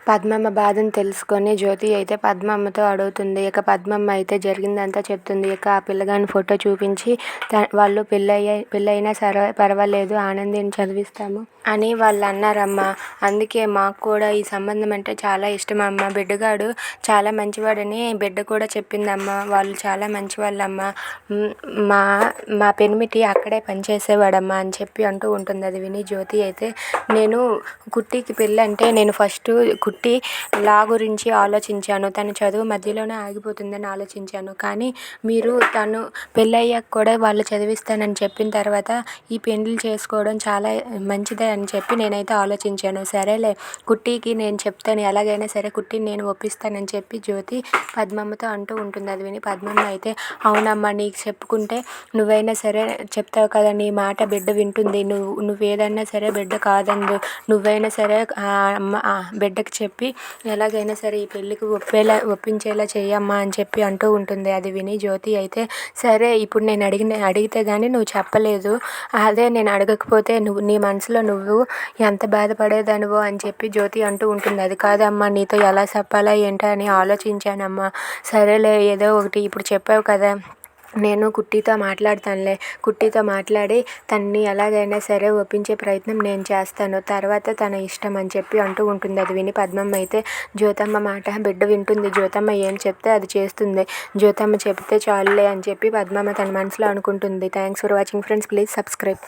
పద్మమ్మ బాధను తెలుసుకొని జ్యోతి అయితే పద్మమ్మతో అడుగుతుంది. ఇక పద్మమ్మ అయితే జరిగిందంతా చెప్తుంది. ఇక ఆ పిల్లగాని ఫోటో చూపించి వాళ్ళు పెళ్ళైనా సరే పర్వాలేదు ఆనందిని చదివిస్తాము అని వాళ్ళు అన్నారమ్మా. అందుకే మాకు కూడా ఈ సంబంధం అంటే చాలా ఇష్టమమ్మ. బిడ్డగాడు చాలా మంచివాడని బిడ్డ కూడా చెప్పిందమ్మా. వాళ్ళు చాలా మంచివాళ్ళమ్మా. మా మా పెనిమిటి అక్కడే పనిచేసేవాడమ్మా అని చెప్పి అంటూ ఉంటుంది. అది విని జ్యోతి అయితే నేను కుట్టికి పెళ్ళి అంటే నేను ఫస్ట్ కుట్టి లా గురించి ఆలోచించాను. తను చదువు మధ్యలోనే ఆగిపోతుందని ఆలోచించాను. కానీ మీరు తను పెళ్ళయ్యాక కూడా వాళ్ళు చదివిస్తానని చెప్పిన తర్వాత ఈ పెళ్ళి చేసుకోవడం చాలా మంచిదే అని చెప్పి నేనైతే ఆలోచించాను. సరేలే కుట్టికి నేను చెప్తాను, ఎలాగైనా సరే కుట్టిని నేను ఒప్పిస్తానని చెప్పి జ్యోతి పద్మమ్మతో అంటూ ఉంటుంది. అది విని పద్మమ్మ అయితే అవునమ్మా, నీకు చెప్పుకుంటే నువ్వైనా సరే చెప్తావు కదా, నీ మాట బిడ్డ వింటుంది. నువ్వేదన్నా సరే బిడ్డ కాదందు. నువ్వైనా సరే బిడ్డకి చెప్పి ఎలాగైనా సరే ఈ పెళ్ళికి ఒప్పించేలా చెయ్యమ్మా అని చెప్పి అంటూ ఉంటుంది. అది విని జ్యోతి అయితే సరే ఇప్పుడు నేను అడిగితే కానీ నువ్వు చెప్పలేదు, అదే నేను అడగకపోతే నీ మనసులో నువ్వు ఎంత బాధపడేదానివో అని చెప్పి జ్యోతి అంటూ ఉంటుంది. అది కాదమ్మా, నీతో ఎలా చెప్పాలా ఏంటో అని ఆలోచించానమ్మా. సరేలే ఏదో ఒకటి ఇప్పుడు చెప్పావు కదా, నేను కుట్టితో మాట్లాడతానులే. కుట్టితో మాట్లాడి తన్ని ఎలాగైనా సరే ఒప్పించే ప్రయత్నం నేను చేస్తాను. తర్వాత తన ఇష్టం అని చెప్పి అంటూ ఉంటుంది. అది విని పద్మమ్మ అయితే జ్యోతమ్మ మాట బిడ్డ వింటుంది. జ్యోతమ్మ ఏం చెప్తే అది చేస్తుంది. జ్యోతమ్మ చెప్తే చాలులే అని చెప్పి పద్మమ్మ తన మనసులో అనుకుంటుంది. Thanks for watching friends. Please subscribe.